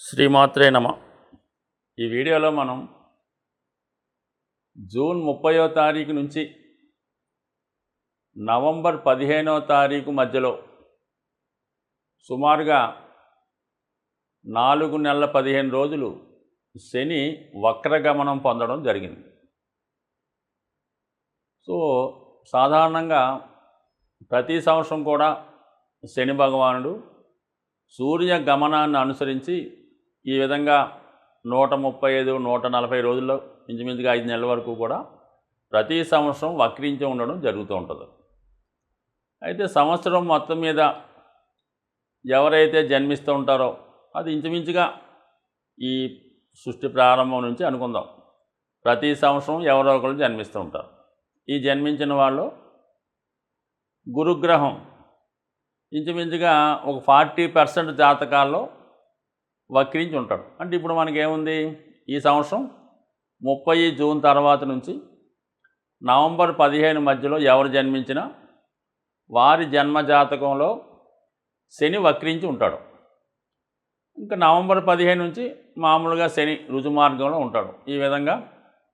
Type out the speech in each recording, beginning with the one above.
శ్రీమాత్రే నమ. ఈ వీడియోలో మనం జూన్ 30వ తారీఖు నుంచి నవంబర్ 15వ తారీఖు మధ్యలో సుమారుగా 4 నెలల 15 రోజులు శని వక్రగమనం పొందడం జరిగింది. సో సాధారణంగా ప్రతి సంవత్సరం కూడా శని భగవానుడు సూర్య గమనాన్ని అనుసరించి ఈ విధంగా 135, 140 రోజుల్లో ఇంచుమించుగా 5 నెలల వరకు కూడా ప్రతి సంవత్సరం వక్రించి ఉండడం జరుగుతూ ఉంటుంది. అయితే సంవత్సరం మొత్తం మీద ఎవరైతే జన్మిస్తూ ఉంటారో అది ఇంచుమించుగా ఈ సృష్టి ప్రారంభం నుంచి అనుకుందాం, ప్రతి సంవత్సరం ఎవరో ఒకరు జన్మిస్తూ ఉంటారు. ఈ జన్మించిన వాళ్ళు గురుగ్రహం ఇంచుమించుగా ఒక 40% జాతకాల్లో వక్రించి ఉంటాడు. అంటే ఇప్పుడు మనకేముంది, ఈ సంవత్సరం 30 జూన్ తర్వాత నుంచి నవంబర్ 15 మధ్యలో ఎవరు జన్మించినా వారి జన్మ జాతకంలో శని వక్రించి ఉంటాడు. ఇంకా నవంబర్ 15 నుంచి మామూలుగా శని రుజుమార్గంలో ఉంటాడు. ఈ విధంగా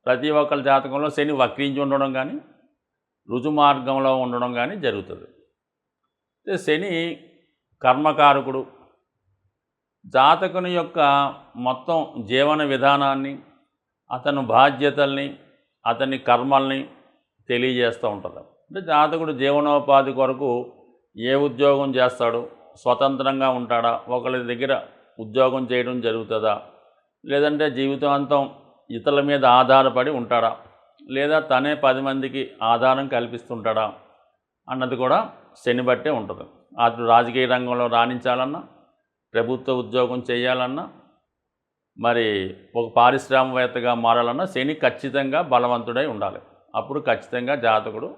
ప్రతి ఒక్కరి జాతకంలో శని వక్రించి ఉండడం కానీ రుజుమార్గంలో ఉండడం కానీ జరుగుతుంది. శని కర్మకారకుడు. జాతకుని యొక్క మొత్తం జీవన విధానాన్ని, అతను బాధ్యతల్ని, అతని కర్మల్ని తెలియజేస్తూ ఉంటుంది. అంటే జాతకుడు జీవనోపాధి కొరకు ఏ ఉద్యోగం చేస్తాడు, స్వతంత్రంగా ఉంటాడా, ఒకరి దగ్గర ఉద్యోగం చేయడం జరుగుతుందా, లేదంటే జీవితాంతం ఇతరుల మీద ఆధారపడి ఉంటాడా, లేదా తనే 10 మందికి ఆధారం కల్పిస్తుంటాడా అన్నది కూడా శని బట్టే ఉంటుంది. అటు రాజకీయ రంగంలో రాణించాలన్నా, ప్రభుత్వ ఉద్యోగం చేయాలన్నా, మరి ఒక పారిశ్రామికవేత్తగా మారాలన్నా శని ఖచ్చితంగా బలవంతుడై ఉండాలి. అప్పుడు ఖచ్చితంగా జాతకుడు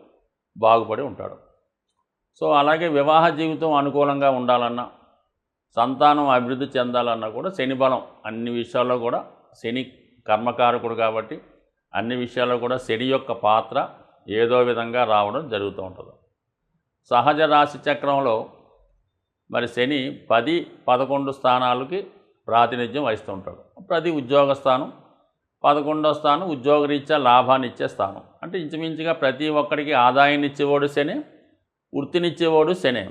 బాగుపడి ఉంటాడు. సో అలాగే వివాహ జీవితం అనుకూలంగా ఉండాలన్నా, సంతానం అభివృద్ధి చెందాలన్నా కూడా శని బలం అన్ని విషయాల్లో కూడా, శని కర్మకారకుడు కాబట్టి అన్ని విషయాల్లో కూడా శని యొక్క పాత్ర ఏదో విధంగా రావడం జరుగుతూ ఉంటుంది. సహజ రాశి చక్రంలో మరి శని 10, 11 స్థానాలకి ప్రాతినిధ్యం వహిస్తూ ఉంటాడు. ప్రతి ఉద్యోగ స్థానం, 11వ స్థానం ఉద్యోగరీత్యా లాభాన్ని ఇచ్చే స్థానం. అంటే ఇంచుమించుగా ప్రతి ఒక్కడికి ఆదాయాన్ని ఇచ్చేవాడు శని, వృత్తినిచ్చేవాడు శని.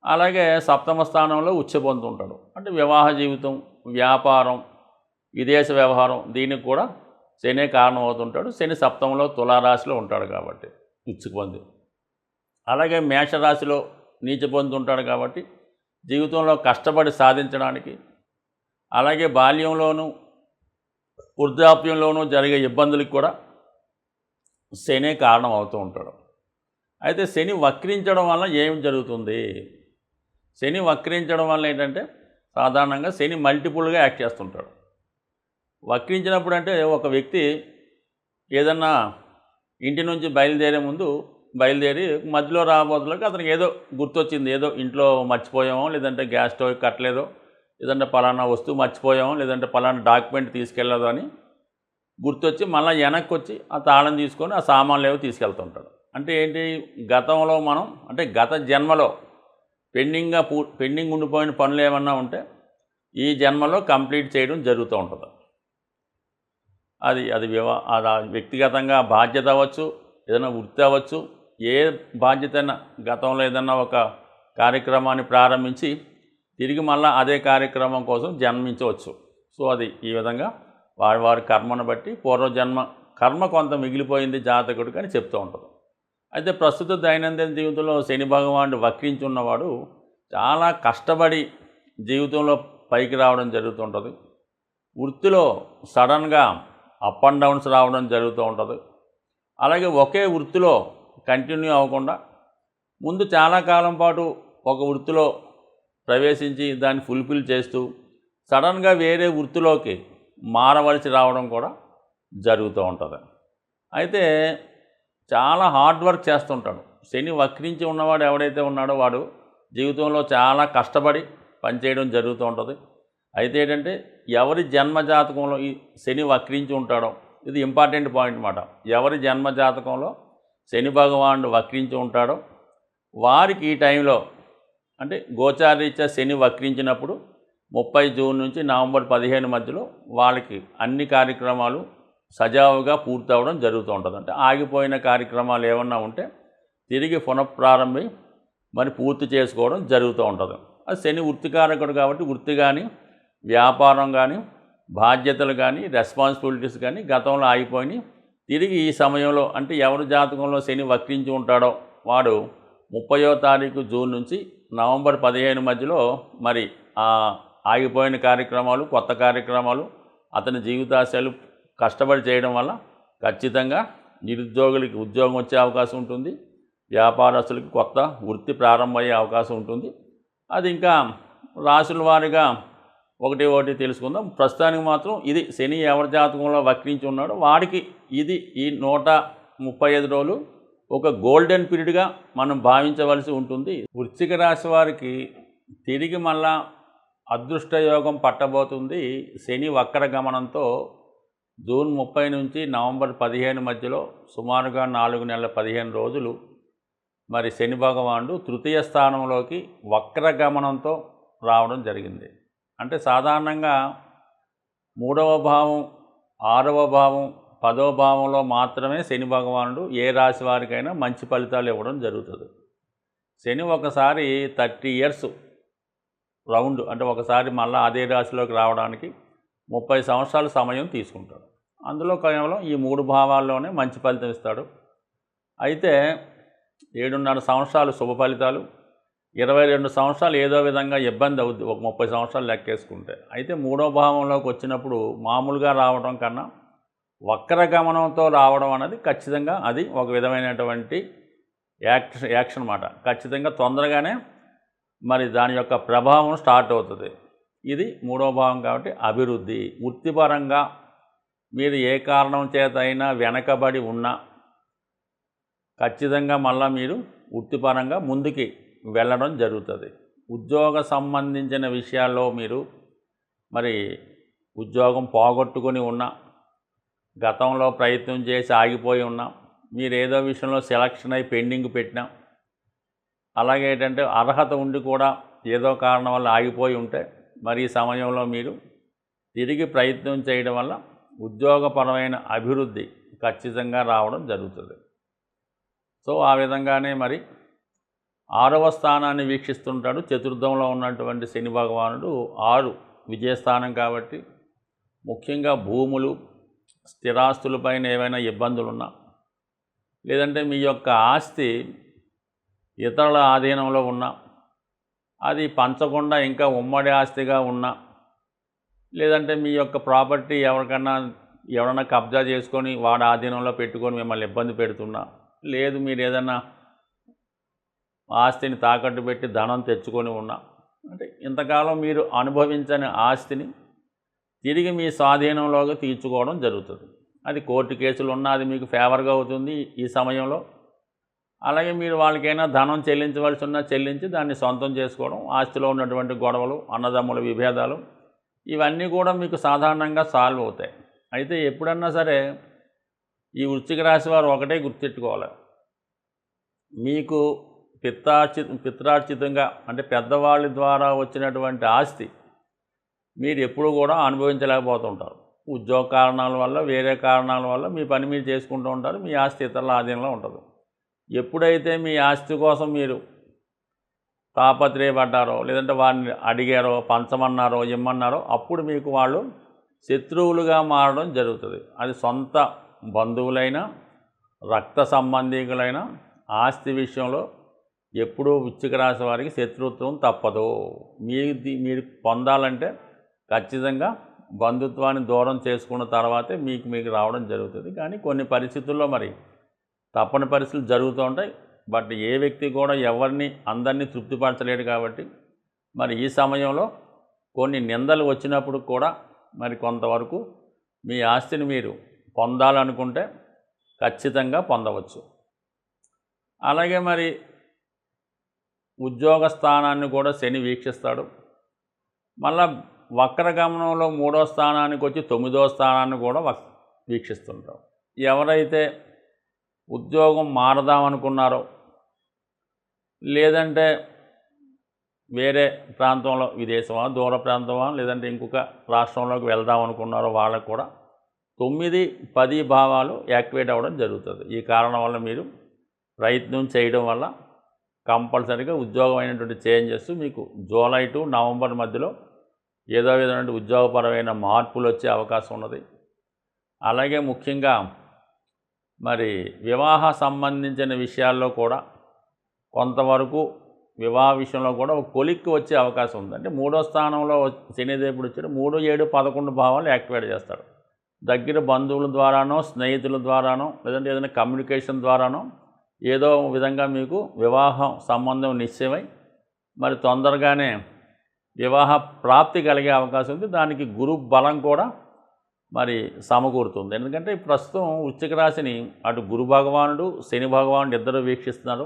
అలాగే 7వ స్థానంలో ఉచ్చ పొందుతుంటాడు. అంటే వివాహ జీవితం, వ్యాపారం, విదేశ వ్యవహారం, దీనికి కూడా శనే కారణం అవుతుంటాడు. శని 7వ తులారాశిలో ఉంటాడు కాబట్టి ఉచ్చుకు పొంది. అలాగే మేషరాశిలో నీచ పొందుతుంటాడు కాబట్టి జీవితంలో కష్టపడి సాధించడానికి, అలాగే బాల్యంలోనూ వృద్ధాప్యంలోనూ జరిగే ఇబ్బందులకు కూడా శనే కారణం అవుతూ ఉంటాడు. అయితే శని వక్రించడం వల్ల ఏం జరుగుతుంది? శని వక్రించడం వల్ల ఏంటంటే సాధారణంగా శని మల్టిపుల్గా యాక్ట్ చేస్తుంటాడు. వక్రించినప్పుడు అంటే ఒక వ్యక్తి ఏదన్నా ఇంటి నుంచి బయలుదేరి మధ్యలో రాబోతులకు అతనికి ఏదో గుర్తొచ్చింది, ఏదో ఇంట్లో మర్చిపోయామో, లేదంటే గ్యాస్ స్టవ్ కట్టలేదో, లేదంటే పలానా వస్తువు మర్చిపోయామో, లేదంటే పలానా డాక్యుమెంట్ తీసుకెళ్ళదో అని గుర్తొచ్చి మళ్ళీ వెనక్కి వచ్చి ఆ తాళం తీసుకొని ఆ సామాన్లు ఏవో తీసుకెళ్తుంటాడు. అంటే ఏంటి, గతంలో మనం అంటే గత జన్మలో పెండింగ్ ఉండిపోయిన పనులు ఏమన్నా ఉంటే ఈ జన్మలో కంప్లీట్ చేయడం జరుగుతూ ఉంటుంది. అది వ్యక్తిగతంగా బాధ్యత అవ్వచ్చు, ఏదైనా వృత్తి అవ్వచ్చు, ఏ బాధ్యత అయినా గతంలో ఏదన్నా ఒక కార్యక్రమాన్ని ప్రారంభించి తిరిగి మళ్ళీ అదే కార్యక్రమం కోసం జన్మించవచ్చు. సో అది ఈ విధంగా వారి కర్మను బట్టి పూర్వజన్మ కర్మ కొంత మిగిలిపోయింది జాతకుడికి అని చెప్తూ ఉంటుంది. అయితే ప్రస్తుత దైనందిన జీవితంలో శని భగవానుడు వక్రించి ఉన్నవాడు చాలా కష్టపడి జీవితంలో పైకి రావడం జరుగుతుంటుంది. వృత్తిలో సడన్గా అప్ అండ్ డౌన్స్ రావడం జరుగుతూ ఉంటుంది. అలాగే ఒకే వృత్తిలో కంటిన్యూ అవ్వకుండా ముందు చాలా కాలం పాటు ఒక వృత్తిలో ప్రవేశించి దాన్ని ఫుల్ఫిల్ చేస్తూ సడన్గా వేరే వృత్తిలోకి మారవలసి రావడం కూడా జరుగుతూ ఉంటుంది. అయితే చాలా హార్డ్ వర్క్ చేస్తుంటాడు. శని వక్రించి ఉన్నవాడు ఎవడైతే ఉన్నాడో వాడు జీవితంలో చాలా కష్టపడి పనిచేయడం జరుగుతూ ఉంటుంది. అయితే ఏంటంటే ఎవరి జన్మజాతకంలో ఈ శని వక్రించి ఉంటాడో, ఇది ఇంపార్టెంట్ పాయింట్ అన్నమాట. ఎవరి జన్మజాతకంలో శని భగవానుడు వక్రించి ఉంటాడో వారికి ఈ టైంలో అంటే గోచారరీత్యా శని వక్రించినప్పుడు 30 జూన్ నుంచి నవంబర్ 15 మధ్యలో వాళ్ళకి అన్ని కార్యక్రమాలు సజావుగా పూర్తి అవ్వడం జరుగుతూ ఉంటుంది. అంటే ఆగిపోయిన కార్యక్రమాలు ఏమన్నా ఉంటే తిరిగి పునఃప్రారంభి మరి పూర్తి చేసుకోవడం జరుగుతూ ఉంటుంది. అది శని వృత్తికారకుడు కాబట్టి వృత్తి కానీ, వ్యాపారం కానీ, బాధ్యతలు కానీ, రెస్పాన్సిబిలిటీస్ కానీ గతంలో ఆగిపోయినాయి. తిరిగి ఈ సమయంలో అంటే ఎవరి జాతకంలో శని వక్రించి ఉంటాడో వాడు 30వ తారీఖు జూన్ నుంచి నవంబర్ 15 మధ్యలో మరి ఆగిపోయిన కార్యక్రమాలు, కొత్త కార్యక్రమాలు, అతని జీవితాశయాలు కష్టపడి చేయడం వల్ల ఖచ్చితంగా నిరుద్యోగులకి ఉద్యోగం వచ్చే అవకాశం ఉంటుంది. వ్యాపారస్తులకి కొత్త వృత్తి ప్రారంభమయ్యే అవకాశం ఉంటుంది. అది ఇంకా రాశుల వారీగా ఒకటి తెలుసుకుందాం. ప్రస్తుతానికి మాత్రం ఇది శని ఎవరి జాతకంలో వక్రించి ఉన్నాడో వాడికి ఇది ఈ 135 రోజులు ఒక గోల్డెన్ పీరియడ్గా మనం భావించవలసి ఉంటుంది. వృశ్చిక రాశి వారికి తిరిగి మళ్ళా అదృష్టయోగం పట్టబోతుంది. శని వక్ర గమనంతో జూన్ 30 నుంచి నవంబర్ 15 మధ్యలో సుమారుగా 4 నెలల 15 రోజులు మరి శని భగవానుడు తృతీయ స్థానంలోకి వక్ర గమనంతో రావడం జరిగింది. అంటే సాధారణంగా 3వ భావం, 6వ భావం, 10వ భావంలో మాత్రమే శని భగవానుడు ఏ రాశి వారికైనా మంచి ఫలితాలు ఇవ్వడం జరుగుతుంది. శని ఒకసారి 30 ఇయర్స్ రౌండ్ అంటే ఒకసారి మళ్ళీ అదే రాశిలోకి రావడానికి 30 సంవత్సరాల సమయం తీసుకుంటాడు. అందులో కేవలం ఈ 3 భావాల్లోనే మంచి ఫలితం ఇస్తాడు. అయితే 7.5 సంవత్సరాలు శుభ ఫలితాలు, 22 సంవత్సరాలు ఏదో విధంగా ఇబ్బంది అవుద్ది ఒక 30 సంవత్సరాలు లెక్కేసుకుంటే. అయితే 3వ భావంలోకి వచ్చినప్పుడు మామూలుగా రావడం కన్నా వక్ర గమనంతో రావడం అనేది ఖచ్చితంగా అది ఒక విధమైనటువంటి యాక్షన్ అన్నమాట. ఖచ్చితంగా తొందరగానే మరి దాని యొక్క ప్రభావం స్టార్ట్ అవుతుంది. ఇది 3వ భావం కాబట్టి అభివృద్ధి. వృత్తిపరంగా మీరు ఏ కారణం చేత అయినా వెనకబడి ఉన్నా ఖచ్చితంగా మళ్ళీ మీరు వృత్తిపరంగా ముందుకి వెళ్ళడం జరుగుతుంది. ఉద్యోగ సంబంధించిన విషయాల్లో మీరు మరి ఉద్యోగం పోగొట్టుకొని ఉన్నా, గతంలో ప్రయత్నం చేసి ఆగిపోయి ఉన్నా, మీరు ఏదో విషయంలో సెలక్షన్ అయి పెండింగ్ పెట్టినా, అలాగే ఏంటంటే అర్హత ఉండి కూడా ఏదో కారణం వల్ల ఆగిపోయి ఉంటే మరి ఈ సమయంలో మీరు తిరిగి ప్రయత్నం చేయడం వల్ల ఉద్యోగపరమైన అభివృద్ధి ఖచ్చితంగా రావడం జరుగుతుంది. సో ఆ విధంగానే మరి 6వ స్థానాన్ని వీక్షిస్తుంటాడు. చతుర్థంలో ఉన్నటువంటి శని భగవానుడు 6 విజయస్థానం కాబట్టి ముఖ్యంగా భూములు, స్థిరాస్తులపైన ఏవైనా ఇబ్బందులున్నా, లేదంటే మీ యొక్క ఆస్తి ఇతరుల ఆధీనంలో ఉన్నా, అది పంచకుండా ఇంకా ఉమ్మడి ఆస్తిగా ఉన్నా, లేదంటే మీ యొక్క ప్రాపర్టీ ఎవరైనా కబ్జా చేసుకొని వాడి ఆధీనంలో పెట్టుకొని మిమ్మల్ని ఇబ్బంది పెడుతున్నా, లేదు మీరు ఏదైనా ఆస్తిని తాకట్టు పెట్టి ధనం తెచ్చుకొని ఉన్నా, అంటే ఇంతకాలం మీరు అనుభవించని ఆస్తిని తిరిగి మీ స్వాధీనంలోకి తీర్చుకోవడం జరుగుతుంది. అది కోర్టు కేసులు ఉన్నా అది మీకు ఫేవర్గా అవుతుంది ఈ సమయంలో. అలాగే మీరు వాళ్ళకైనా ధనం చెల్లించవలసి ఉన్నా చెల్లించి దాన్ని సొంతం చేసుకోవడం, ఆస్తిలో ఉన్నటువంటి గొడవలు, అన్నదమ్ముల విభేదాలు ఇవన్నీ కూడా మీకు సాధారణంగా సాల్వ్ అవుతాయి. అయితే ఎప్పుడన్నా సరే ఈ వృశ్చిక రాశి వారు ఒకటే గుర్తెట్టుకోవాలి, మీకు పిత్రార్జితంగా అంటే పెద్దవాళ్ళ ద్వారా వచ్చినటువంటి ఆస్తి మీరు ఎప్పుడు కూడా అనుభవించలేకపోతుంటారు. ఉద్యోగ కారణాల వల్ల, వేరే కారణాల వల్ల మీ పని మీరు చేసుకుంటూ ఉంటారు. మీ ఆస్తి ఇతరుల ఆధీనంలో ఉంటుంది. ఎప్పుడైతే మీ ఆస్తి కోసం మీరు తాపత్రయపడ్డారో, లేదంటే వారిని అడిగారో, పంచమన్నారో, ఇమ్మన్నారో, అప్పుడు మీకు వాళ్ళు శత్రువులుగా మారడం జరుగుతుంది. అది సొంత బంధువులైనా, రక్త సంబంధికులైనా ఆస్తి విషయంలో ఎప్పుడూ వృశ్చిక రాశి వారికి శత్రుత్వం తప్పదు. మీరు పొందాలంటే ఖచ్చితంగా బంధుత్వాన్ని దూరం చేసుకున్న తర్వాతే మీకు రావడం జరుగుతుంది. కానీ కొన్ని పరిస్థితుల్లో మరి తప్పని పరిస్థితులు జరుగుతూ ఉంటాయి. బట్ ఏ వ్యక్తి కూడా అందరినీ తృప్తిపరచలేడు కాబట్టి మరి ఈ సమయంలో కొన్ని నిందలు వచ్చినప్పుడు కూడా మరి కొంతవరకు మీ ఆస్తిని మీరు పొందాలనుకుంటే ఖచ్చితంగా పొందవచ్చు. అలాగే మరి ఉద్యోగ స్థానాన్ని కూడా శని వీక్షిస్తాడు. మళ్ళా వక్రగమనంలో 3వ స్థానానికి వచ్చి 9వ స్థానాన్ని కూడా వీక్షిస్తుంటాం. ఎవరైతే ఉద్యోగం మారదామనుకున్నారో, లేదంటే వేరే ప్రాంతంలో విదేశమా, దూర ప్రాంతమా, లేదంటే ఇంకొక రాష్ట్రంలోకి వెళ్దాం అనుకున్నారో వాళ్ళకు కూడా 9, 10 భావాలు యాక్టివేట్ అవ్వడం జరుగుతుంది. ఈ కారణం వల్ల మీరు ప్రయత్నం చేయడం వల్ల కంపల్సరీగా ఉద్యోగమైనటువంటి చేంజెస్ మీకు జూలై టు నవంబర్ మధ్యలో ఏదో విధమైన ఉద్యోగపరమైన మార్పులు వచ్చే అవకాశం ఉన్నది. అలాగే ముఖ్యంగా మరి వివాహ సంబంధించిన విషయాల్లో కూడా కొంతవరకు వివాహ విషయంలో కూడా ఒక కొలిక్కి వచ్చే అవకాశం ఉంది. అంటే 3వ స్థానంలో శనిదేవుడు వచ్చాడు, 3, 7, 11 భావాలు యాక్టివేట్ చేస్తాడు. దగ్గర బంధువుల ద్వారానో, స్నేహితుల ద్వారానో, లేదంటే ఏదైనా కమ్యూనికేషన్ ద్వారానో ఏదో విధంగా మీకు వివాహం సంబంధం నిశ్చయమై మరి తొందరగానే వివాహ ప్రాప్తి కలిగే అవకాశం ఉంది. దానికి గురు బలం కూడా మరి సమకూరుతుంది. ఎందుకంటే ప్రస్తుతం వృశ్చిక రాశిని అటు గురు భగవానుడు, శని భగవానుడు ఇద్దరు వీక్షిస్తున్నారు.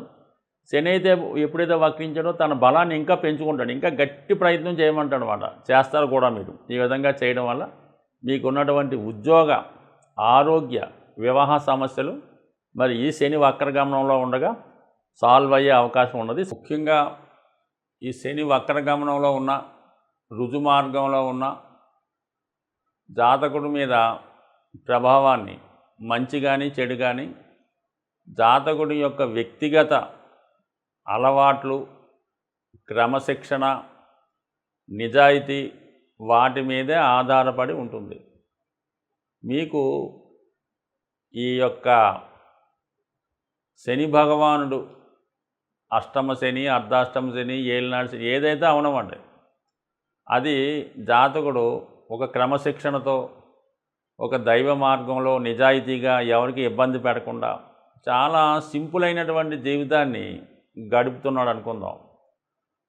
శని అయితే ఎప్పుడైతే వక్రించాడో తన బలాన్ని ఇంకా పెంచుకుంటాడు, ఇంకా గట్టి ప్రయత్నం చేయమంటాడు అన్నమాట. చేస్తారు కూడా మీరు. ఈ విధంగా చేయడం వల్ల మీకున్నటువంటి ఉద్యోగ, ఆరోగ్య, వివాహ సమస్యలు మరి ఈ శని వక్రగమనంలో ఉండగా సాల్వ్ అయ్యే అవకాశం ఉన్నది. ముఖ్యంగా ఈ శని వక్రగమనంలో ఉన్న, రుజుమార్గంలో ఉన్న జాతకుడి మీద ప్రభావాన్ని మంచి కానీ చెడు కానీ జాతకుడి యొక్క వ్యక్తిగత అలవాట్లు, క్రమశిక్షణ, నిజాయితీ వాటి మీదే ఆధారపడి ఉంటుంది. మీకు ఈ యొక్క శని భగవానుడు అష్టమ శని, అర్ధాష్టమ శని, ఏలినాడు శని ఏదైతే అవనమండి, అది జాతకుడు ఒక క్రమశిక్షణతో, ఒక దైవ మార్గంలో నిజాయితీగా ఎవరికి ఇబ్బంది పెట్టకుండా చాలా సింపుల్ అయినటువంటి జీవితాన్ని గడుపుతున్నాడు అనుకుందాం.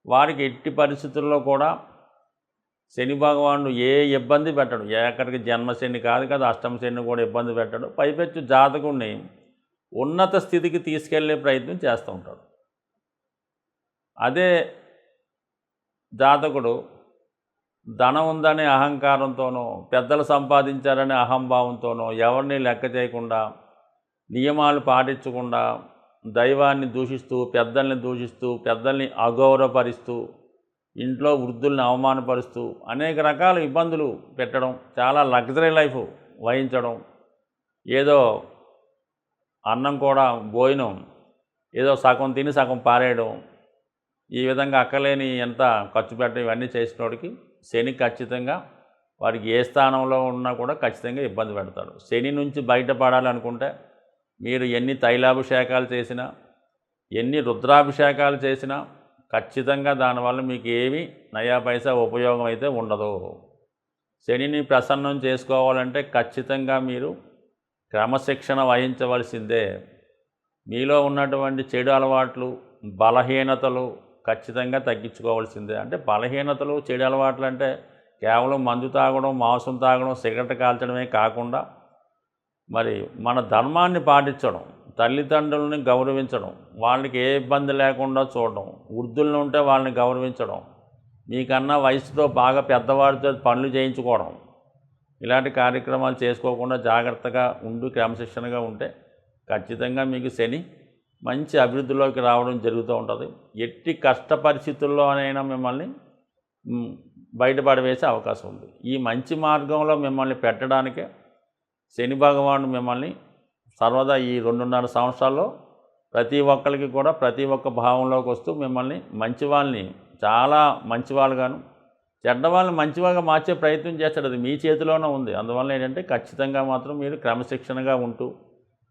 వారికి ఎట్టి పరిస్థితుల్లో కూడా శని భగవానుడు ఏ ఇబ్బంది పెట్టడు. ఎక్కడికి జన్మశని కాదు కదా, అష్టమ శని కూడా ఇబ్బంది పెట్టడు. పైపెచ్చు జాతకుడిని ఉన్నత స్థితికి తీసుకెళ్లే ప్రయత్నం చేస్తూ ఉంటాడు. అదే జాతకుడు ధనం ఉందనే అహంకారంతోనో, పెద్దలు సంపాదించారనే అహంభావంతోనో, ఎవరిని లెక్క చేయకుండా, నియమాలు పాటించకుండా, దైవాన్ని దూషిస్తూ, పెద్దల్ని దూషిస్తూ, పెద్దల్ని అగౌరవపరుస్తూ, ఇంట్లో వృద్ధుల్ని అవమానపరుస్తూ అనేక రకాల ఇబ్బందులు పెట్టడం, చాలా లగ్జరీ లైఫ్ వహించడం, ఏదో అన్నం కూడా భోజనం ఏదో సగం తిని సగం పారేయడం, ఈ విధంగా అక్కలేని ఎంత ఖర్చు పెట్టడం, ఇవన్నీ చేసినోడికి శని ఖచ్చితంగా వారికి ఏ స్థానంలో ఉన్నా కూడా ఖచ్చితంగా ఇబ్బంది పెడతాడు. శని నుంచి బయటపడాలనుకుంటే మీరు ఎన్ని తైలాభిషేకాలు చేసినా, ఎన్ని రుద్రాభిషేకాలు చేసినా ఖచ్చితంగా దానివల్ల మీకు ఏమీ నయా పైసా ఉపయోగం అయితే ఉండదు. శనిని ప్రసన్నం చేసుకోవాలంటే ఖచ్చితంగా మీరు క్రమశిక్షణ వహించవలసిందే. మీలో ఉన్నటువంటి చెడు అలవాట్లు, బలహీనతలు ఖచ్చితంగా తగ్గించుకోవాల్సిందే. అంటే బలహీనతలు, చెడు అలవాట్లు అంటే కేవలం మందు తాగడం, మాంసం తాగడం, సిగరెట్ కాల్చడమే కాకుండా మరి మన ధర్మాన్ని పాటించడం, తల్లిదండ్రులని గౌరవించడం, వాళ్ళకి ఏ ఇబ్బంది లేకుండా చూడడం, వృద్ధులను ఉంటే వాళ్ళని గౌరవించడం, మీకన్నా వయసుతో బాగా పెద్దవాడితో పనులు చేయించుకోవడం, ఇలాంటి కార్యక్రమాలు చేసుకోకుండా జాగ్రత్తగా ఉండి క్రమశిక్షణగా ఉంటే ఖచ్చితంగా మీకు శని మంచి అభివృద్ధిలోకి రావడం జరుగుతూ ఉంటుంది. ఎట్టి కష్ట పరిస్థితుల్లోనైనా మిమ్మల్ని బయటపడవేసే అవకాశం ఉంది. ఈ మంచి మార్గంలో మిమ్మల్ని పెట్టడానికే శని భగవానుడు మిమ్మల్ని సర్వదా ఈ 2.5 సంవత్సరాల్లో ప్రతి ఒక్కరికి కూడా ప్రతి ఒక్క భావంలోకి వస్తూ మిమ్మల్ని మంచి వాళ్ళని చాలా మంచివాళ్ళుగాను, చెడ్డవాళ్ళని మంచివాళ్ళగా మార్చే ప్రయత్నం చేస్తాడు. అది మీ చేతిలోనే ఉంది. అందువల్ల ఏంటంటే ఖచ్చితంగా మాత్రం మీరు క్రమశిక్షణగా ఉంటూ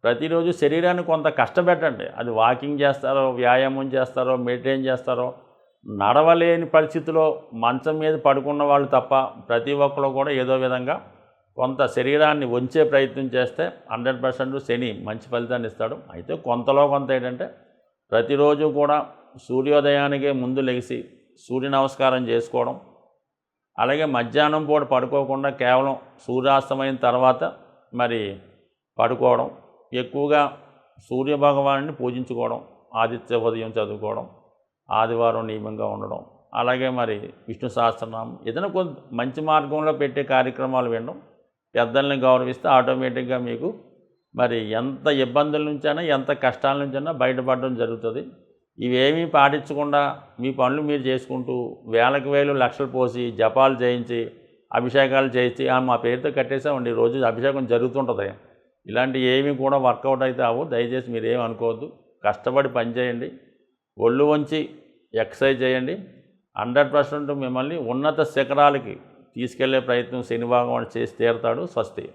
ప్రతిరోజు శరీరాన్ని కొంత కష్టపెట్టండి. అది వాకింగ్ చేస్తారో, వ్యాయామం చేస్తారో, మెడిటేషన్ చేస్తారో, నడవలేని పరిస్థితిలో మంచం మీద పడుకున్న వాళ్ళు తప్ప ప్రతి ఒక్కరు కూడా ఏదో విధంగా కొంత శరీరాన్ని వంచే ప్రయత్నం చేస్తే 100% శని మంచి ఫలితాన్ని ఇస్తాడు. అయితే కొంతలో కొంత ఏంటంటే ప్రతిరోజు కూడా సూర్యోదయానికే ముందు లెగిసి సూర్య నమస్కారం చేసుకోవడం, అలాగే మధ్యాహ్నం పూట పడుకోకుండా కేవలం సూర్యాస్తమైన తర్వాత మరి పడుకోవడం, ఎక్కువగా సూర్యభగవానుని పూజించుకోవడం, ఆదిత్య ఉదయం చదువుకోవడం, ఆదివారం నియమంగా ఉండడం, అలాగే మరి విష్ణు సహస్రనామం ఏదైనా కొంత మంచి మార్గంలో పెట్టే కార్యక్రమాలు వినడం, పెద్దల్ని గౌరవిస్తే ఆటోమేటిక్గా మీకు మరి ఎంత ఇబ్బందుల నుంచైనా ఎంత కష్టాల నుంచైనా బయటపడడం జరుగుతుంది. ఇవేమీ పాటించకుండా మీ పనులు మీరు చేసుకుంటూ వేలకు వేలు లక్షలు పోసి జపాలు చేయించి అభిషేకాలు చేయించి మా పేరుతో కట్టేసామండి రోజు అభిషేకం జరుగుతుంటుంది. ఇలాంటి ఏమీ కూడా వర్కౌట్ అయితే అవ్వు. దయచేసి మీరేం అనుకోవద్దు. కష్టపడి పని చేయండి, ఒళ్ళు వంచి ఎక్సర్సైజ్ చేయండి. 100% మిమ్మల్ని ఉన్నత శిఖరాలకి తీసుకెళ్లే ప్రయత్నం శని భగవానుడు చేసి తీరుతాడు. స్వస్తి.